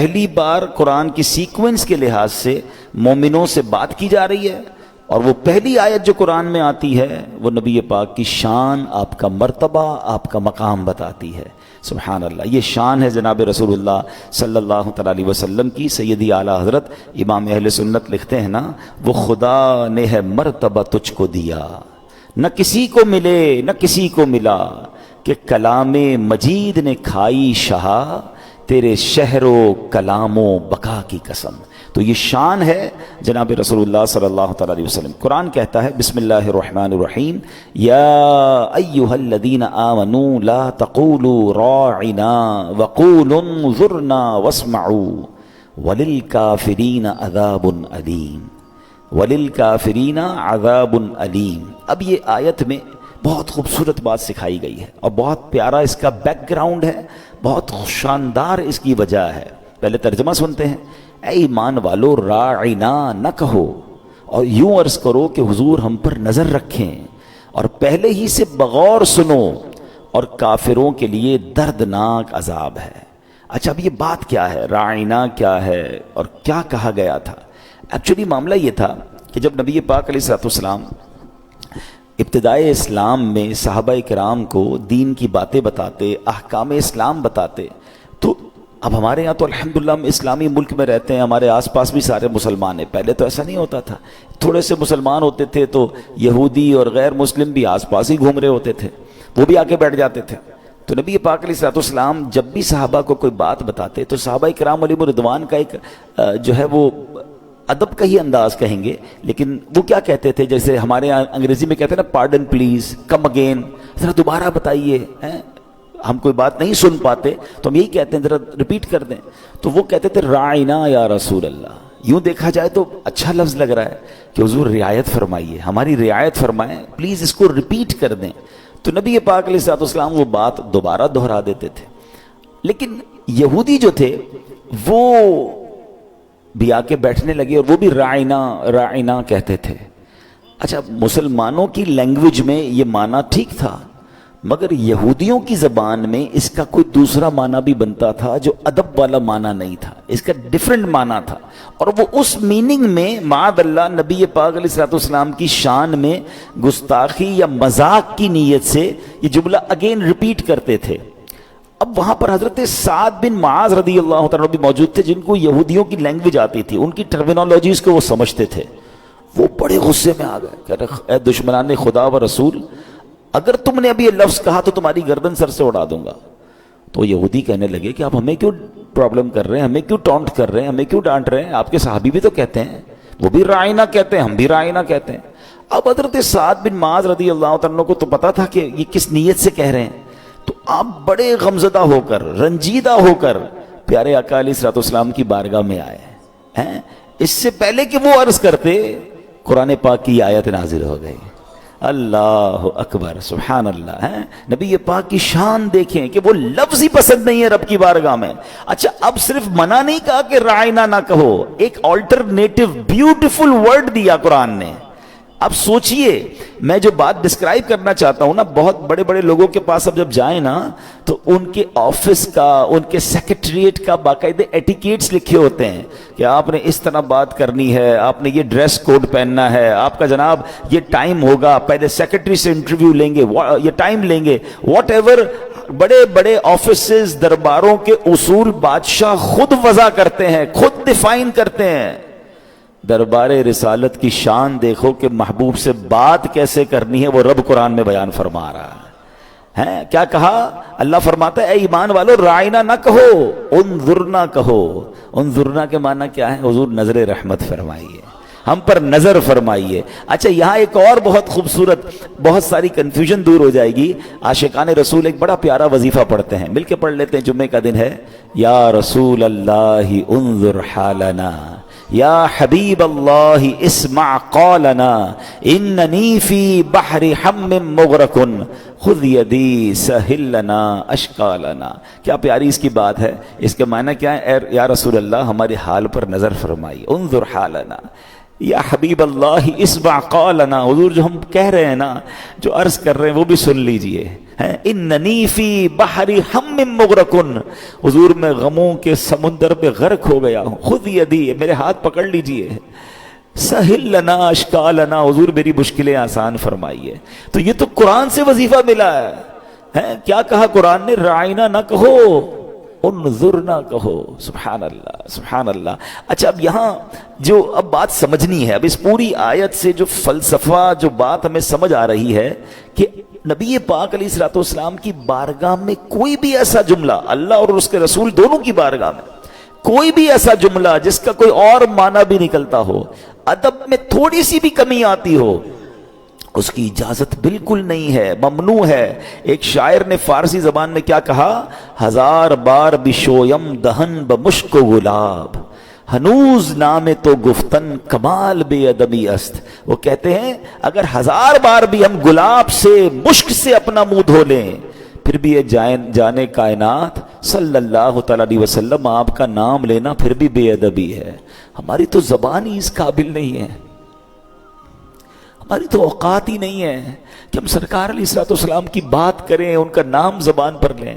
پہلی بار قرآن کی سیکوینس کے لحاظ سے مومنوں سے بات کی جا رہی ہے، اور وہ پہلی آیت جو قرآن میں آتی ہے وہ نبی پاک کی شان، آپ کا مرتبہ، آپ کا مقام بتاتی ہے۔ سبحان اللہ، یہ شان ہے جناب رسول اللہ صلی اللہ تعالی علیہ وسلم کی۔ سیدی اعلیٰ حضرت امام اہل سنت لکھتے ہیں نا، وہ خدا نے ہے مرتبہ تجھ کو دیا، نہ کسی کو ملے نہ کسی کو ملا، کہ کلام مجید نے کھائی شہا، تیرے شہر و کلام و بقا کی قسم۔ تو یہ شان ہے جناب رسول اللہ صلی اللہ تعالی علیہ وسلم۔ قرآن کہتا ہے بسم اللہ الرحمن الرحیم، یا ایہا الذین آمنوا لا تقولوا راعنا وقولوا انظرنا واسمعوا وللکافرین عذاب علیم، وللکافرین عذاب علیم۔ اب یہ آیت میں بہت خوبصورت بات سکھائی گئی ہے، اور بہت پیارا اس کا بیک گراؤنڈ ہے، بہت شاندار اس کی وجہ ہے۔ پہلے ترجمہ سنتے ہیں، اے ایمان والو راعنا نہ کہو، اور یوں عرض کرو کہ حضور ہم پر نظر رکھیں، اور پہلے ہی سے بغور سنو، اور کافروں کے لیے دردناک عذاب ہے۔ اچھا، اب یہ بات کیا ہے، راعنا کیا ہے اور کیا کہا گیا تھا؟ ایکچولی معاملہ یہ تھا کہ جب نبی پاک علیہ السلام ابتدائے اسلام میں صحابہ کرام کو دین کی باتیں بتاتے، احکام اسلام بتاتے، تو اب ہمارے یہاں تو الحمدللہ ہم اسلامی ملک میں رہتے ہیں، ہمارے آس پاس بھی سارے مسلمان ہیں۔ پہلے تو ایسا نہیں ہوتا تھا، تھوڑے سے مسلمان ہوتے تھے تو یہودی اور غیر مسلم بھی آس پاس ہی گھوم رہے ہوتے تھے، وہ بھی آ کے بیٹھ جاتے تھے۔ تو نبی پاک علیہ السلام جب بھی صحابہ کو کوئی بات بتاتے تو صحابہ کرام علیہم رضوان کا ایک جو ہے وہ ادب کا ہی انداز کہیں گے، لیکن وہ کیا کہتے تھے، جیسے ہمارے یہاں انگریزی میں کہتے ہیں نا پارڈن پلیز، کم اگین، ذرا دوبارہ بتائیے، ہم کوئی بات نہیں سن پاتے تو ہم یہی کہتے ہیں ذرا ریپیٹ کر دیں۔ تو وہ کہتے تھے راعنا یا رسول اللہ۔ یوں دیکھا جائے تو اچھا لفظ لگ رہا ہے کہ حضور رعایت فرمائیے، ہماری رعایت فرمائیں، پلیز اس کو ریپیٹ کر دیں۔ تو نبی پاک علیہ السلام وہ بات دوبارہ دہرا دیتے تھے، لیکن یہودی جو تھے وہ بھی آ کے بیٹھنے لگے اور وہ بھی راعنا راعنا کہتے تھے۔ اچھا، مسلمانوں کی لینگویج میں یہ معنی ٹھیک تھا، مگر یہودیوں کی زبان میں اس کا کوئی دوسرا معنی بھی بنتا تھا جو ادب والا معنی نہیں تھا، اس کا ڈیفرنٹ معنی تھا، اور وہ اس میننگ میں معاذ اللہ نبی پاک علیہ السلام کی شان میں گستاخی یا مذاق کی نیت سے یہ جملہ اگین ریپیٹ کرتے تھے۔ اب وہاں پر حضرت سعد بن معاذ رضی اللہ تعالیٰ بھی موجود تھے، جن کو یہودیوں کی لینگویج آتی تھی، ان کی ٹرمینالوجیز کو وہ سمجھتے تھے۔ وہ بڑے غصے میں آ گئے، کہہ رہے اے دشمنان خدا و رسول، اگر تم نے ابھی یہ لفظ کہا تو تمہاری گردن سر سے اڑا دوں گا۔ تو یہودی کہنے لگے کہ آپ ہمیں کیوں پرابلم کر رہے ہیں، ہمیں کیوں ٹونٹ کر رہے ہیں، ہمیں کیوں ڈانٹ رہے ہیں؟ آپ کے صحابی بھی تو کہتے ہیں، وہ بھی راعنا کہتے ہیں، ہم بھی راعنا کہتے ہیں۔ اب حضرت سعد بن معاذ رضی اللہ تعالیٰ کو تو پتا تھا کہ یہ کس نیت سے کہہ رہے ہیں، تو آپ بڑے غمزدہ ہو کر، رنجیدہ ہو کر پیارے آقا علیہ السلام کی بارگاہ میں آئے ہیں۔ اس سے پہلے کہ وہ عرض کرتے، قرآن پاک کی آیت نازل ہو گئی۔ اللہ اکبر، سبحان اللہ ہے۔ نبی پاک کی شان دیکھیں کہ وہ لفظ ہی پسند نہیں ہے رب کی بارگاہ میں۔ اچھا، اب صرف منع نہیں کہا کہ راعنا نہ کہو، ایک آلٹرنیٹو بیوٹیفل ورڈ دیا قرآن نے۔ اب سوچئے، میں جو بات ڈسکرائب کرنا چاہتا ہوں نا، بہت بڑے بڑے لوگوں کے پاس اب جب جائیں نا تو ان کے آفس کا، ان کے سیکریٹریٹ کا باقاعدہ ایٹیکیٹس لکھے ہوتے ہیں کہ آپ نے اس طرح بات کرنی ہے، آپ نے یہ ڈریس کوڈ پہننا ہے، آپ کا جناب یہ ٹائم ہوگا، پہلے سیکریٹری سے انٹرویو لیں گے، یہ ٹائم لیں گے، واٹ ایور۔ بڑے بڑے آفیسز، درباروں کے اصول بادشاہ خود وضع کرتے ہیں، خود ڈیفائن کرتے ہیں۔ دربار رسالت کی شان دیکھو کہ محبوب سے بات کیسے کرنی ہے، وہ رب قرآن میں بیان فرما رہا ہے۔ کیا کہا؟ اللہ فرماتا ہے اے ایمان والو راعنا نہ کہو، انظرنا کہو۔ انظرنا کے معنی کیا ہے؟ حضور نظر رحمت فرمائیے، ہم پر نظر فرمائیے۔ اچھا، یہاں ایک اور بہت خوبصورت، بہت ساری کنفیوژن دور ہو جائے گی۔ عاشقان رسول ایک بڑا پیارا وظیفہ پڑھتے ہیں، مل کے پڑھ لیتے ہیں، جمعے کا دن ہے۔ یا رسول اللہ انظر حالنا، یا حبیب اللہ اسمع قولنا، اننی فی بحر ہم مغرق خذ یدی سہل لنا اشکالنا۔ کیا پیاری اس کی بات ہے۔ اس کے معنی کیا ہے؟ یا رسول اللہ ہمارے حال پر نظر فرمائیے، انظر حالنا۔ یا حبیب اللہ اسمع قولنا، حضور جو ہم کہہ رہے ہیں نا، جو عرض کر رہے ہیں وہ بھی سن لیجئے. اننی فی بحر ہم مغرقن، حضور میں غموں کے سمندر پہ غرق ہو گیا ہوں. خذ یدی، میرے ہاتھ پکڑ لیجئے. سہل لنا اشکالنا، حضور میری مشکلیں آسان فرمائیے. تو یہ تو قرآن سے وظیفہ ملا ہے. کیا کہا قرآن نے؟ رعینا نہ کہو، انظر نہ کہو. سبحان اللہ سبحان اللہ. اچھا اب یہاں جو اب بات سمجھنی ہے، اب اس پوری آیت سے جو فلسفہ، جو بات ہمیں سمجھ آ رہی ہے کہ نبی پاک علیہ الصلوۃ والسلام کی بارگاہ میں کوئی بھی ایسا جملہ، اللہ اور اس کے رسول دونوں کی بارگاہ میں کوئی بھی ایسا جملہ جس کا کوئی اور معنی بھی نکلتا ہو، ادب میں تھوڑی سی بھی کمی آتی ہو، اس کی اجازت بالکل نہیں ہے، ممنوع ہے. ایک شاعر نے فارسی زبان میں کیا کہا؟ ہزار بار بشویم دہن بمشک و گلاب، ہنوز نام تو گفتن کمال بے ادبی است. وہ کہتے ہیں اگر ہزار بار بھی ہم گلاب سے، مشک سے اپنا منہ دھو لیں، پھر بھی یہ جانے کائنات صلی اللہ تعالی علیہ وسلم آپ کا نام لینا پھر بھی بے ادبی ہے. ہماری تو زبان ہی اس قابل نہیں ہے، ہماری تو اوقات ہی نہیں ہے کہ ہم سرکار علیہ الصلوۃ والسلام کی بات کریں، ان کا نام زبان پر لیں.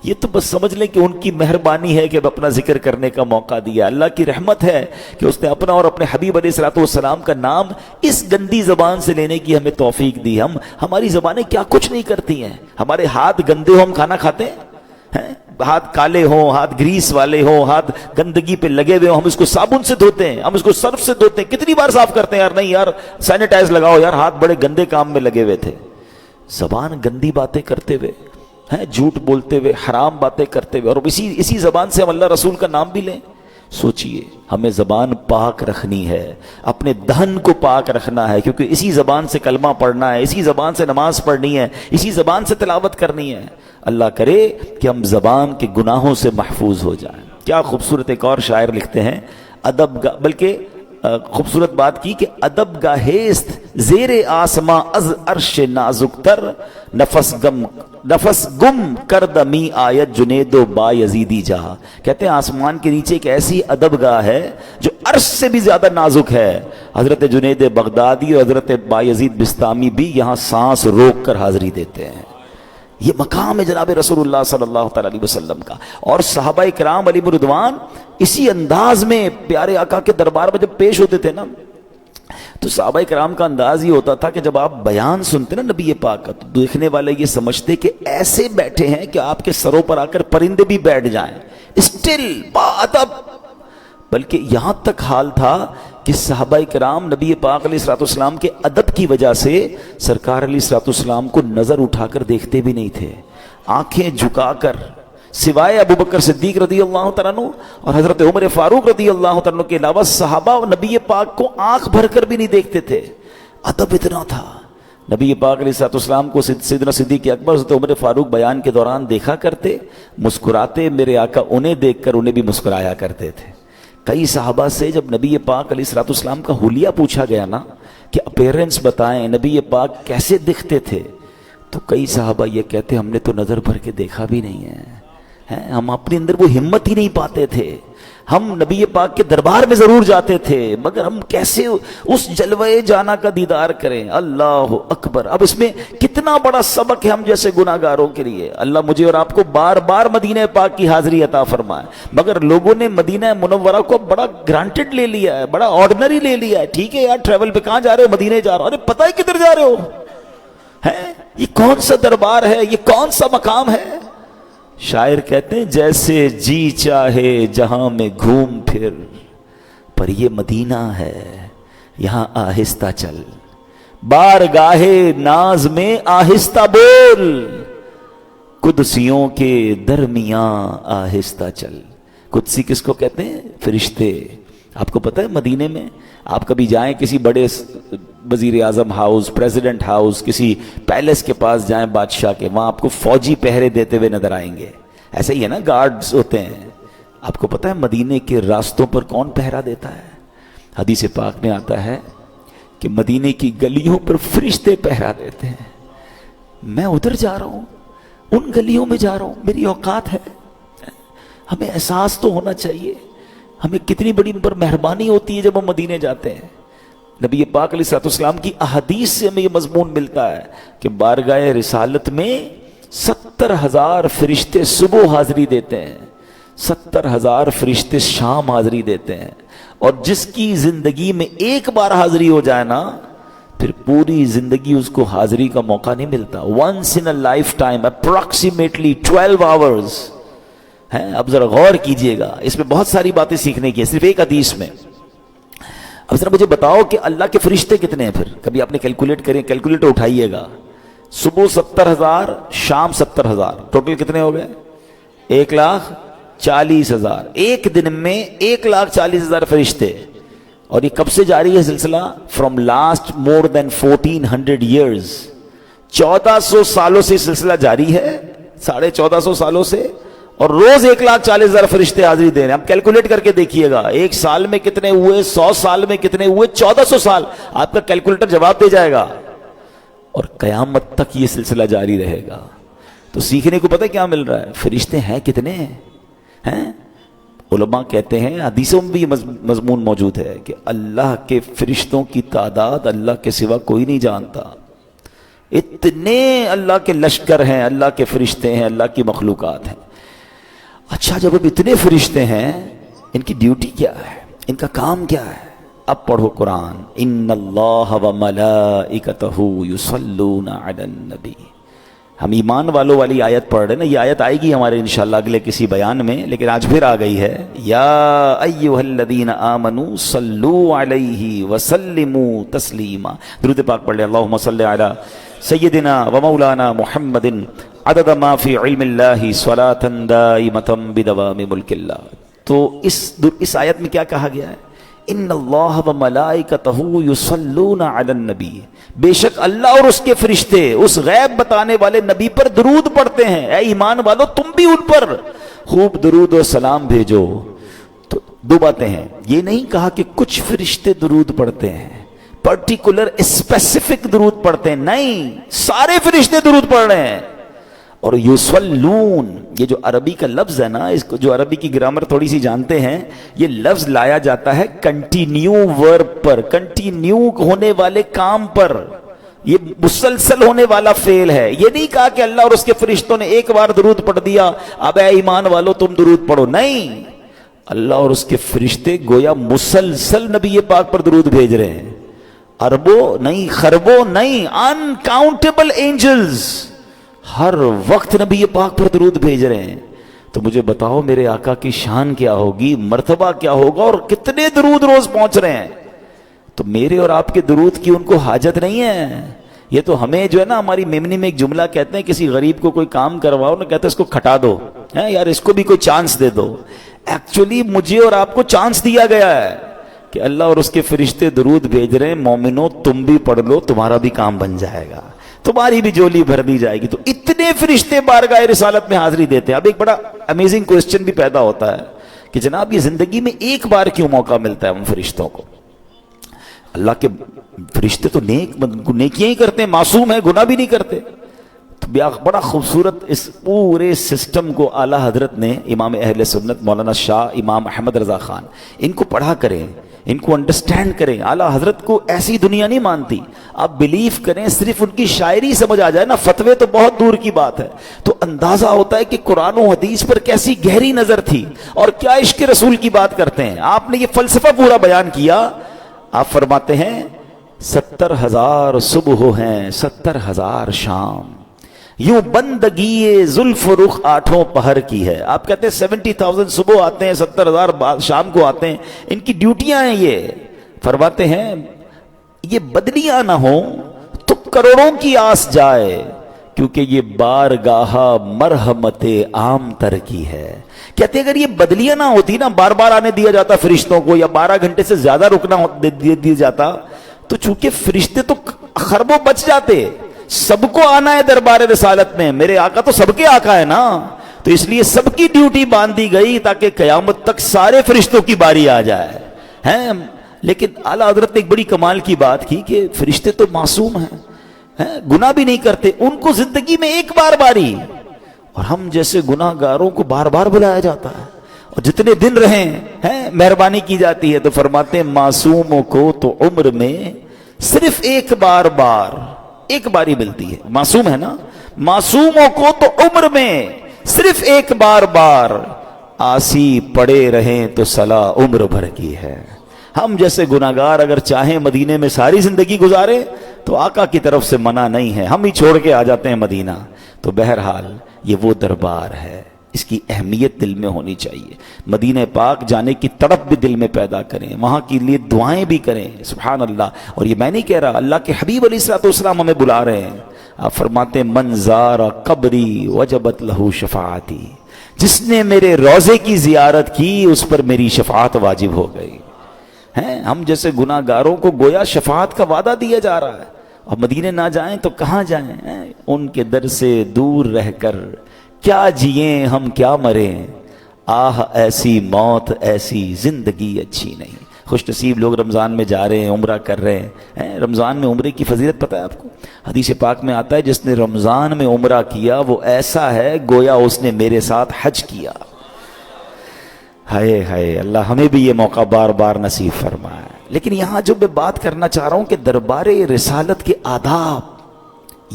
یہ تو بس سمجھ لیں کہ ان کی مہربانی ہے کہ اب اپنا ذکر کرنے کا موقع دیا. اللہ کی رحمت ہے کہ اس نے اپنا اور اپنے حبیب علیہ الصلوۃ والسلام کا نام اس گندی زبان سے لینے کی ہمیں توفیق دی. ہماری زبانیں کیا کچھ نہیں کرتی ہیں. ہمارے ہاتھ گندے ہو، ہم کھانا کھاتے ہیں؟ ہاتھ کالے ہوں، ہاتھ گریس والے ہوں، ہاتھ گندگی پہ لگے ہوئے ہوں، ہم اس کو صابن سے دھوتے ہیں، ہم اس کو سرف سے دھوتے ہیں. کتنی بار صاف کرتے ہیں؟ یار نہیں یار سینیٹائز لگاؤ، یار ہاتھ بڑے گندے کام میں لگے ہوئے تھے. زبان گندی باتیں کرتے ہوئے، جھوٹ بولتے ہوئے، حرام باتیں کرتے ہوئے، اور اسی زبان سے ہم اللہ رسول کا نام بھی لیں. سوچئے ہمیں زبان پاک رکھنی ہے، اپنے دہن کو پاک رکھنا ہے، کیونکہ اسی زبان سے کلمہ پڑھنا ہے، اسی زبان سے نماز پڑھنی ہے، اسی زبان سے تلاوت کرنی ہے. اللہ کرے کہ ہم زبان کے گناہوں سے محفوظ ہو جائیں. کیا خوبصورت ایک اور شاعر لکھتے ہیں، ادب بلکہ خوبصورت بات کی کہ ادب گاہیست زیر آسماں از عرش نازک تر، نفس گم کرد می آیت جنید و با یزیدی جہاں. کہتے ہیں آسمان کے نیچے ایک ایسی ادب گاہ ہے جو عرش سے بھی زیادہ نازک ہے. حضرت جنید بغدادی اور حضرت با یزید بستامی بھی یہاں سانس روک کر حاضری دیتے ہیں. یہ مقام ہے جناب رسول اللہ صلی اللہ تعالی علیہ وسلم کا. اور صحابہ کرام علیہ رضوان اسی انداز میں پیارے آقا کے دربار میں جب پیش ہوتے تھے نا، تو صحابہ کرام کا انداز یہ ہوتا تھا کہ جب آپ بیان سنتے نا نبی پاک کا، تو دیکھنے والے یہ سمجھتے کہ ایسے بیٹھے ہیں کہ آپ کے سروں پر آ کر پرندے بھی بیٹھ جائیں، اسٹل باادب. بلکہ یہاں تک حال تھا کہ صحابہ کرام نبی پاک علیہ الصلوۃ والسلام کے ادب کی وجہ سے سرکار علیہ الصلوۃ والسلام کو نظر اٹھا کر دیکھتے بھی نہیں تھے، آنکھیں جھکا کر، سوائے ابو بکر صدیق رضی اللہ تعالیٰ عنہ اور حضرت عمر فاروق رضی اللہ تعالیٰ عنہ کے علاوہ صحابہ نبی پاک کو آنکھ بھر کر بھی نہیں دیکھتے تھے. ادب اتنا تھا. نبی پاک علیہ الصلوۃ والسلام کو سیدنا صدیق اکبر حضرت عمر فاروق بیان کے دوران دیکھا کرتے، مسکراتے، میرے آقا انہیں دیکھ کر انہیں بھی مسکرایا کرتے تھے. کئی صحابہ سے جب نبی پاک علیہ الصلوۃ والسلام کا حلیہ پوچھا گیا نا کہ اپیرنس بتائیں، نبی پاک کیسے دکھتے تھے، تو کئی صحابہ یہ کہتے ہم نے تو نظر بھر کے دیکھا بھی نہیں ہے. ہم اپنے اندر وہ ہمت ہی نہیں پاتے تھے. ہم نبی پاک کے دربار میں ضرور جاتے تھے، مگر ہم کیسے اس جلوے جانا کا دیدار کریں. اللہ اکبر. اب اس میں کتنا بڑا سبق ہے ہم جیسے گناہگاروں کے لیے. اللہ مجھے اور آپ کو بار بار مدینہ پاک کی حاضری عطا فرمائے. مگر لوگوں نے مدینہ منورہ کو بڑا گرانٹڈ لے لیا ہے، بڑا آرڈنری لے لیا ہے. ٹھیک ہے یار ٹریول پہ کہاں جا رہے ہو؟ مدینہ جا رہا ہو. ارے پتہ ہی کدھر جا رہے ہو؟ یہ کون سا دربار ہے؟ یہ کون سا مقام ہے؟ شاعر کہتے ہیں جیسے جی چاہے جہاں میں گھوم پھر، پر یہ مدینہ ہے یہاں آہستہ چل، بارگاہ ناز میں آہستہ بول، قدسیوں کے درمیان آہستہ چل. قدسی کس کو کہتے ہیں؟ فرشتے. آپ کو پتہ ہے مدینے میں آپ کبھی جائیں کسی بڑے وزیر اعظم ہاؤس، پریزیڈنٹ ہاؤس، کسی پیلس کے پاس جائیں بادشاہ کے، وہاں آپ کو فوجی پہرے دیتے ہوئے نظر آئیں گے. ایسے ہی ہے نا، گارڈز ہوتے ہیں. آپ کو پتہ ہے مدینے کے راستوں پر کون پہرا دیتا ہے؟ حدیث پاک میں آتا ہے کہ مدینے کی گلیوں پر فرشتے پہرا دیتے ہیں. میں ادھر جا رہا ہوں، ان گلیوں میں جا رہا ہوں، میری اوقات ہے. ہمیں احساس تو ہونا چاہیے ہمیں کتنی بڑی پر مہربانی ہوتی ہے جب ہم مدینے جاتے ہیں. نبی پاک علیہ السلام کی احادیث سے ہمیں یہ مضمون ملتا ہے کہ بارگاہ رسالت میں 70,000 فرشتے صبح حاضری دیتے ہیں، 70,000 فرشتے شام حاضری دیتے ہیں، اور جس کی زندگی میں ایک بار حاضری ہو جائے نا پھر پوری زندگی اس کو حاضری کا موقع نہیں ملتا. once in a lifetime approximately 12 hours. اب ذرا غور کیجئے گا، اس میں بہت ساری باتیں سیکھنے کی ہیں صرف ایک حدیث میں. اب ذرا مجھے بتاؤ کہ اللہ کے فرشتے کتنے ہیں؟ پھر کبھی آپ نے کیلکولیٹ کریں، کیلکولیٹر اٹھائیے گا. صبح 70,000، شام 70,000، ٹوٹل کتنے ہو گئے؟ 1,40,000. ایک دن میں 1,40,000 فرشتے. اور یہ کب سے جاری ہے سلسلہ؟ From last more than 1400 years. 1400 سالوں سے سلسلہ جاری ہے، 1450 سالوں سے، اور روز 1,40,000 فرشتے حاضری دے رہے ہیں. اب کیلکولیٹ کر کے دیکھیے گا، ایک سال میں کتنے ہوئے، 100 سال میں کتنے ہوئے، 1400 سال. آپ کا کیلکولیٹر جواب دے جائے گا. اور قیامت تک یہ سلسلہ جاری رہے گا. تو سیکھنے کو پتہ کیا مل رہا ہے؟ فرشتے ہیں کتنے ہیں؟ علماء کہتے ہیں، حدیثوں میں بھی یہ مضمون موجود ہے کہ اللہ کے فرشتوں کی تعداد اللہ کے سوا کوئی نہیں جانتا. اتنے اللہ کے لشکر ہیں، اللہ کے فرشتے ہیں، اللہ کی مخلوقات ہیں. اچھا، جب اب اتنے فرشتے ہیں، ان کی ڈیوٹی کیا ہے؟ ان کا کام کیا ہے؟ اب پڑھو قرآن. ان اللہ و ملائکتہ یصلون علی النبی. ہم ایمان والوں والی آیت پڑھ رہے ہیں نا، یہ آیت آئے گی ہمارے انشاءاللہ اگلے کسی بیان میں، لیکن آج پھر آ گئی ہے. یا ایھا الذین آمنوا صلوا علیہ وسلموا تسلیما. درود پاک پڑھ لیں. اللہم صلی علی سیدنا و مولانا محمد عدد ما فی علم اللہ صلاۃ دائمۃ بدوام ملک اللہ. تو اس آیت میں کیا کہا گیا ہے؟ ان اللہ و ملائکتہ یصلون علی النبی. بے شک اللہ اور اس کے فرشتے اس غیب بتانے والے نبی پر درود پڑھتے ہیں. اے ایمان والو، تم بھی ان پر خوب درود و سلام بھیجو. تو دو باتیں ہیں، یہ نہیں کہا کہ کچھ فرشتے درود پڑھتے ہیں، پرٹیکولر اسپیسیفک درود پڑھتے ہیں، نہیں، سارے فرشتے درود پڑھ رہے ہیں. اور یصلون، یہ جو عربی کا لفظ ہے نا، اس کو جو عربی کی گرامر تھوڑی سی جانتے ہیں، یہ لفظ لایا جاتا ہے کنٹینیو ورب پر، کنٹینیو ہونے والے کام پر. یہ مسلسل ہونے والا فعل ہے. یہ نہیں کہا کہ اللہ اور اس کے فرشتوں نے ایک بار درود پڑھ دیا اب اے ایمان والو تم درود پڑھو. نہیں، اللہ اور اس کے فرشتے گویا مسلسل نبی پاک پر درود بھیج رہے ہیں. اربوں نہیں، خربوں نہیں، انکاؤنٹیبل اینجلز ہر وقت نبی پاک پر درود بھیج رہے ہیں. تو مجھے بتاؤ میرے آقا کی شان کیا ہوگی، مرتبہ کیا ہوگا، اور کتنے درود روز پہنچ رہے ہیں. تو میرے اور آپ کے درود کی ان کو حاجت نہیں ہے. یہ تو ہمیں جو ہے نا، ہماری میمنی میں ایک جملہ کہتے ہیں، کسی غریب کو کوئی کام کرواؤ نا، کہتے ہیں اس کو کھٹا دو، یار اس کو بھی کوئی چانس دے دو. ایکچولی مجھے اور آپ کو چانس دیا گیا ہے کہ اللہ اور اس کے فرشتے درود بھیج رہے ہیں. مومنو تم بھی پڑھ لو، تمہارا بھی کام بن جائے گا، تمہاری بھی جولی بھر دی جائے گی. تو اتنے فرشتے بارگاہ رسالت میں حاضری دیتے ہیں. اب ایک بڑا امیزنگ کوسچن بھی پیدا ہوتا ہے کہ جناب یہ زندگی میں ایک بار کیوں موقع ملتا ہے ان فرشتوں کو؟ اللہ کے فرشتے تو نیکیاں ہی کرتے ہیں، معصوم ہیں، گناہ بھی نہیں کرتے. تو بڑا خوبصورت اس پورے سسٹم کو اعلیٰ حضرت نے، امام اہل سنت مولانا شاہ امام احمد رضا خان، ان کو پڑھا کریں، ان کو انڈرسٹینڈ کریں. اعلیٰ حضرت کو ایسی دنیا نہیں مانتی. آپ بلیف کریں، صرف ان کی شاعری سمجھ آ جائے نا، فتوے تو بہت دور کی بات ہے، تو اندازہ ہوتا ہے کہ قرآن و حدیث پر کیسی گہری نظر تھی اور کیا عشق رسول کی بات کرتے ہیں. آپ نے یہ فلسفہ پورا بیان کیا. آپ فرماتے ہیں 70,000 صبح ہیں، 70,000 شام، یوں بندگی زلف رخ 8 پہر کی ہے. آپ کہتے ہیں 70,000 صبح آتے ہیں، 70,000 شام کو آتے ہیں، ان کی ڈیوٹیاں ہیں. یہ فرماتے ہیں یہ بدلیاں نہ ہوں تو کروڑوں کی آس جائے، کیونکہ یہ بارگاہ مرحمت عام تر کی ہے. کہتے ہیں اگر یہ بدلیاں نہ ہوتی نا، بار بار آنے دیا جاتا فرشتوں کو، یا 12 گھنٹے سے زیادہ رکنا دیا جاتا، تو چونکہ فرشتے تو خربوں بچ جاتے. سب کو آنا ہے دربار رسالت میں، میرے آقا تو سب کے آقا ہے نا، تو اس لیے سب کی ڈیوٹی باندھ دی گئی تاکہ قیامت تک سارے فرشتوں کی باری آ جائے ہیں. لیکن اعلیٰ حضرت نے ایک بڑی کمال کی بات کی کہ فرشتے تو معصوم ہیں، گناہ بھی نہیں کرتے، ان کو زندگی میں ایک بار باری، اور ہم جیسے گناہ گاروں کو بار بار بلایا جاتا ہے. اور جتنے دن رہیں ہیں مہربانی کی جاتی ہے. تو فرماتے ہیں معصوموں کو تو عمر میں صرف ایک بار ہی ملتی ہے. معصوم ہے نا, معصوموں کو تو عمر میں صرف ایک بار آسی پڑے رہیں تو صلاح عمر بھر کی ہے. ہم جیسے گناہگار اگر چاہیں مدینے میں ساری زندگی گزارے تو آقا کی طرف سے منع نہیں ہے, ہم ہی چھوڑ کے آ جاتے ہیں مدینہ. تو بہرحال یہ وہ دربار ہے, اس کی اہمیت دل میں ہونی چاہیے. مدینہ پاک جانے کی تڑپ بھی دل میں پیدا کریں, وہاں کے لیے دعائیں بھی کریں. سبحان اللہ. اور یہ میں نہیں کہہ رہا, اللہ کے حبیب علیہ الصلوۃ والسلام ہمیں بلا رہے ہیں. آپ فرماتے ہیں من زار قبری وجبت لہ شفاعتی, جس نے میرے روضے کی زیارت کی اس پر میری شفاعت واجب ہو گئی. ہم جیسے گناہ گاروں کو گویا شفاعت کا وعدہ دیا جا رہا ہے, اور مدینے نہ جائیں تو کہاں جائیں؟ ان کے در سے دور رہ کر کیا جئیں ہم کیا مریں, آہ ایسی موت ایسی زندگی اچھی نہیں. خوش نصیب لوگ رمضان میں جا رہے ہیں, عمرہ کر رہے ہیں. رمضان میں عمرے کی فضیلت پتہ ہے آپ کو؟ حدیث پاک میں آتا ہے جس نے رمضان میں عمرہ کیا وہ ایسا ہے گویا اس نے میرے ساتھ حج کیا. ہائے ہائے, اللہ ہمیں بھی یہ موقع بار بار نصیب فرمائے. لیکن یہاں جو میں بات کرنا چاہ رہا ہوں کہ دربار رسالت کے آداب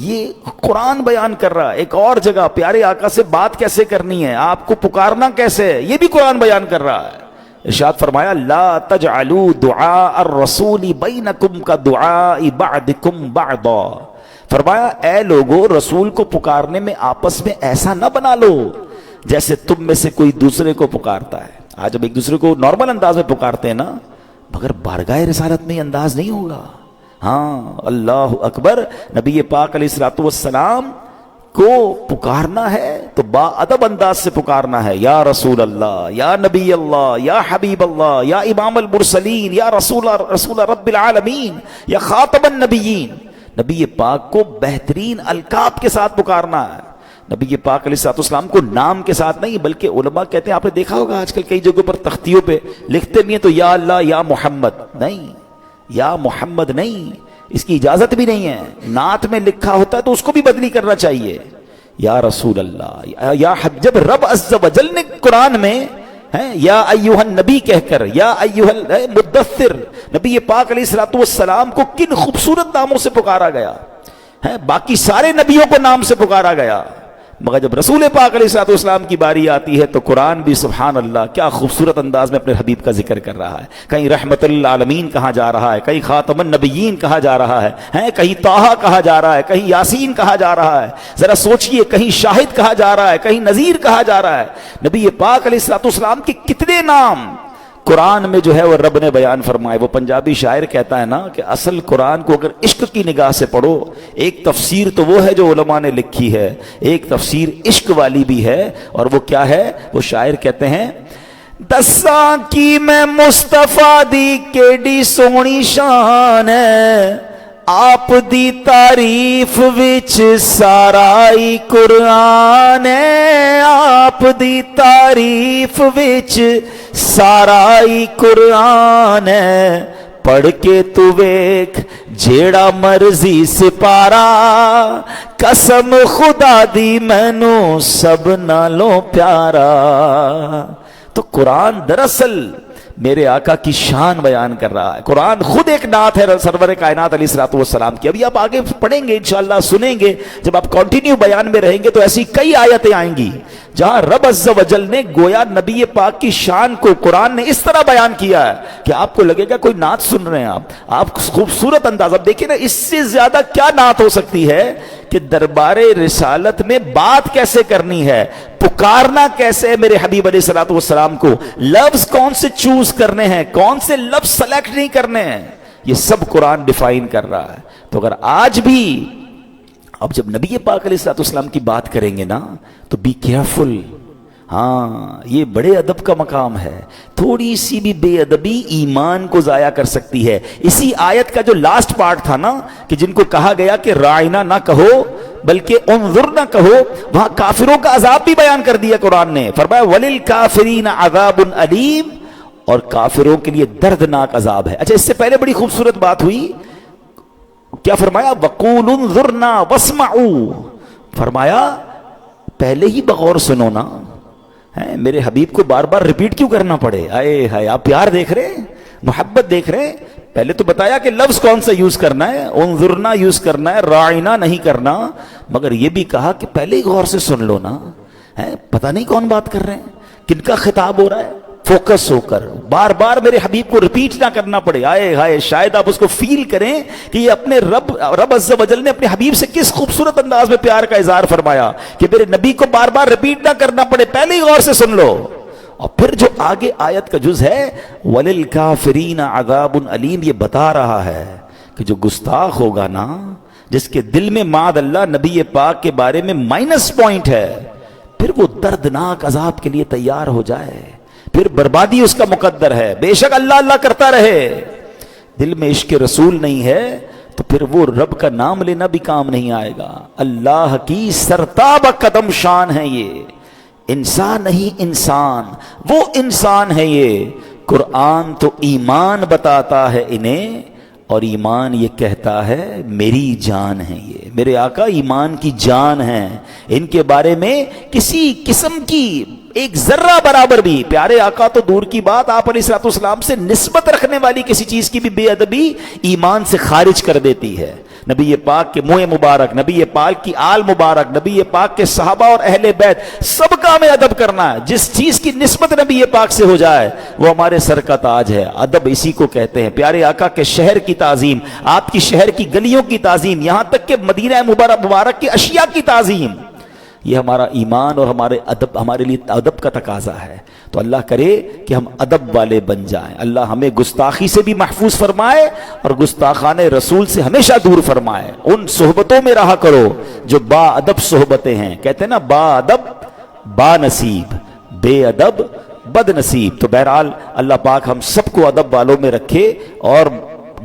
یہ قرآن بیان کر رہا ہے. ایک اور جگہ پیارے آقا سے بات کیسے کرنی ہے, آپ کو پکارنا کیسے ہے, یہ بھی قرآن بیان کر رہا ہے. ارشاد فرمایا لا تجعلوا دعاء الرسول بینکم کا دعاء بعدکم بعضا. فرمایا اے لوگو رسول کو پکارنے میں آپس میں ایسا نہ بنا لو جیسے تم میں سے کوئی دوسرے کو پکارتا ہے. آج ہم ایک دوسرے کو نارمل انداز میں پکارتے ہیں نا, مگر بارگاہ رسالت میں یہ انداز نہیں ہوگا. ہاں اللہ اکبر. نبی پاک علیہ الصلوۃ والسلام کو پکارنا ہے تو با ادب انداز سے پکارنا ہے. یا رسول اللہ, یا نبی اللہ, یا حبیب اللہ, یا امام المرسلین, یا رسول رب العالمین, یا خاتم النبیین. نبی پاک کو بہترین القاب کے ساتھ پکارنا ہے. نبی پاک علیہ الصلوۃ والسلام کو نام کے ساتھ نہیں, بلکہ علماء کہتے ہیں, آپ نے دیکھا ہوگا آج کل کئی جگہوں پر تختیوں پہ لکھتے بھی ہیں تو یا اللہ یا محمد نہیں, یا محمد نہیں, اس کی اجازت بھی نہیں ہے. نعت میں لکھا ہوتا ہے تو اس کو بھی بدلی کرنا چاہیے. یا رسول اللہ, یا جب رب عز و جل نے قرآن میں یا ایھا النبی کہہ کر یا ایھا المدثر, نبی پاک علیہ الصلوۃ والسلام کو کن خوبصورت ناموں سے پکارا گیا ہے. باقی سارے نبیوں کو نام سے پکارا گیا, مگر جب رسول پاک علیہ الصلوۃ والسلام کی باری آتی ہے تو قرآن بھی سبحان اللہ کیا خوبصورت انداز میں اپنے حبیب کا ذکر کر رہا ہے. کہیں رحمت للعالمین کہا جا رہا ہے, کہیں خاتم النبیین کہا جا رہا ہے, کہیں طٰہٰ کہا جا رہا ہے, کہیں یاسین کہا جا رہا ہے. ذرا سوچئے, کہیں شاہد کہا جا رہا ہے, کہیں نذیر کہا جا رہا ہے. نبی پاک علیہ الصلوۃ والسلام کے کتنے نام قرآن میں جو ہے وہ رب نے بیان فرمائے. وہ پنجابی شاعر کہتا ہے نا کہ اصل قرآن کو اگر عشق کی نگاہ سے پڑھو, ایک تفسیر تو وہ ہے جو علماء نے لکھی ہے, ایک تفسیر عشق والی بھی ہے. اور وہ کیا ہے؟ وہ شاعر کہتے ہیں دساں کی میں مصطفیٰ دی کیڈی سونی شان ہے, آپ دی تعریف وچ سارا ہی قرآن ہے, آپ دی تعریف وچ سارا ہی قرآن ہے. پڑھ کے تو ویکھ جیڑا مرضی سپارا, قسم خدا دی مینوں سب نالوں پیارا. تو قرآن دراصل میرے آقا کی شان بیان کر رہا ہے. قرآن خود ایک نعت ہے سرور کائنات علیہ الصلوۃ والسلام کی. ابھی آپ آگے پڑھیں گے انشاءاللہ, سنیں گے, جب آپ کنٹینیو بیان میں رہیں گے تو ایسی کئی آیتیں آئیں گی جہاں رب عز و جل نے گویا نبی پاک کی شان کو قرآن نے اس طرح بیان کیا ہے کہ آپ کو لگے گا کوئی نعت سن رہے ہیں آپ خوبصورت انداز. اب دیکھیں نا, اس سے زیادہ کیا نعت ہو سکتی ہے کہ دربار رسالت میں بات کیسے کرنی ہے, پکارنا کیسے ہے میرے حبیب علیہ الصلوۃ والسلام کو, لفظ کون سے چوز کرنے ہیں, کون سے لفظ سلیکٹ نہیں کرنے ہیں, یہ سب قرآن ڈیفائن کر رہا ہے. تو اگر آج بھی اب جب نبی پاک علیہ الصلوۃ والسلام کی بات کریں گے نا تو بی کیئرفل. ہاں یہ بڑے ادب کا مقام ہے. تھوڑی سی بھی بے ادبی ایمان کو ضائع کر سکتی ہے. اسی آیت کا جو لاسٹ پارٹ تھا نا کہ جن کو کہا گیا کہ رائنا نہ کہو بلکہ انظر نہ کہو, وہاں کافروں کا عذاب بھی بیان کر دیا قرآن نے. فرمایا وَلِلْكَافِرِينَ عَذَابٌ أَلِيمٌ, اور کافروں کے لیے دردناک عذاب ہے. اچھا, اس سے پہلے بڑی خوبصورت بات ہوئی, کیا فرمایا وَقُولُ انظُرْنَا وَاسْمَعُوا. فرمایا پہلے ہی بغور سنو نا, میرے حبیب کو بار بار ریپیٹ کیوں کرنا پڑے؟ آئے ہائے، آپ پیار دیکھ رہے ہیں، محبت دیکھ رہے ہیں؟ پہلے تو بتایا کہ لفظ کون سا یوز کرنا ہے، انظرنا یوز کرنا ہے، راعینا نہیں کرنا، مگر یہ بھی کہا کہ پہلے ہی غور سے سن لو نا، پتہ نہیں کون بات کر رہے ہیں، کن کا خطاب ہو رہا ہے، فوکس ہو کر بار بار میرے حبیب کو ریپیٹ نہ کرنا پڑے۔ آئے ہائے، شاید آپ اس کو فیل کریں کہ یہ اپنے رب عز و جل نے اپنے حبیب سے کس خوبصورت انداز میں پیار کا اظہار فرمایا کہ میرے نبی کو بار بار ریپیٹ نہ کرنا پڑے، پہلے ہی غور سے سن لو۔ اور پھر جو آگے آیت کا جز ہے وَلِلْكَافِرِينَ عَذَابٌ عَلِيمٌ، یہ بتا رہا ہے کہ جو گستاخ ہوگا نا، جس کے دل میں معاذ اللہ نبی پاک کے بارے میں مائنس پوائنٹ ہے، پھر وہ دردناک عذاب کے لیے تیار ہو جائے، پھر بربادی اس کا مقدر ہے۔ بے شک اللہ اللہ کرتا رہے، دل میں عشق رسول نہیں ہے تو پھر وہ رب کا نام لینا بھی کام نہیں آئے گا۔ اللہ کی سرتاب قدم شان ہے یہ، انسان نہیں انسان، وہ انسان ہے یہ۔ قرآن تو ایمان بتاتا ہے انہیں، اور ایمان یہ کہتا ہے میری جان ہے، یہ میرے آقا ایمان کی جان ہے، ان کے بارے میں کسی قسم کی ایک ذرہ برابر بھی، پیارے آقا تو دور کی بات، آپ علیہ الصلوۃ والسلام سے نسبت رکھنے والی کسی چیز کی بھی بے ادبی ایمان سے خارج کر دیتی ہے۔ نبی پاک کے منہ مبارک، نبی پاک کی آل مبارک، نبی پاک کے صحابہ اور اہل بیت، سب کا ہمیں ادب کرنا ہے۔ جس چیز کی نسبت نبی پاک سے ہو جائے وہ ہمارے سر کا تاج ہے۔ ادب اسی کو کہتے ہیں، پیارے آقا کے شہر کی تعظیم، آپ کی شہر کی گلیوں کی تعظیم، یہاں تک کہ مدینہ مبارک کی اشیاء کی تعظیم، یہ ہمارا ایمان اور ہمارے لیے ادب کا تقاضا ہے۔ تو اللہ کرے کہ ہم ادب والے بن جائیں، اللہ ہمیں گستاخی سے بھی محفوظ فرمائے اور گستاخان رسول سے ہمیشہ دور فرمائے۔ ان صحبتوں میں رہا کرو جو با ادب صحبتیں ہیں، کہتے ہیں نا با ادب با نصیب، بے ادب بد نصیب۔ تو بہرحال اللہ پاک ہم سب کو ادب والوں میں رکھے، اور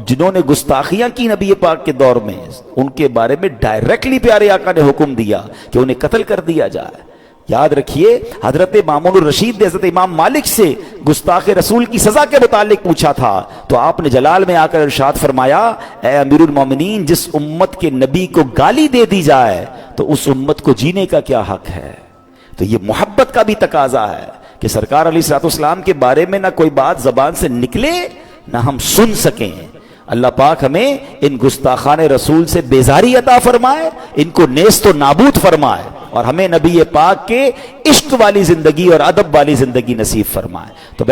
جنہوں نے گستاخیاں کی نبی پاک کے دور میں، ان کے بارے میں ڈائریکٹلی پیارے آقا نے حکم دیا کہ انہیں قتل کر دیا جائے۔ یاد رکھیے، حضرت مامون الرشید نے حضرت امام مالک سے گستاخ رسول کی سزا کے متعلق پوچھا تھا، تو آپ نے جلال میں آ کر ارشاد فرمایا، اے امیر المومنین، جس امت کے نبی کو گالی دے دی جائے تو اس امت کو جینے کا کیا حق ہے؟ تو یہ محبت کا بھی تقاضا ہے کہ سرکار علیہ الصلوۃ والسلام کے بارے میں نہ کوئی بات زبان سے نکلے نہ ہم سن سکیں۔ اللہ پاک ہمیں ان گستاخان رسول سے بیزاری عطا فرمائے، ان کو نیست و نابود فرمائے، اور ہمیں نبی پاک کے عشق والی زندگی اور ادب والی زندگی نصیب فرمائے۔ تو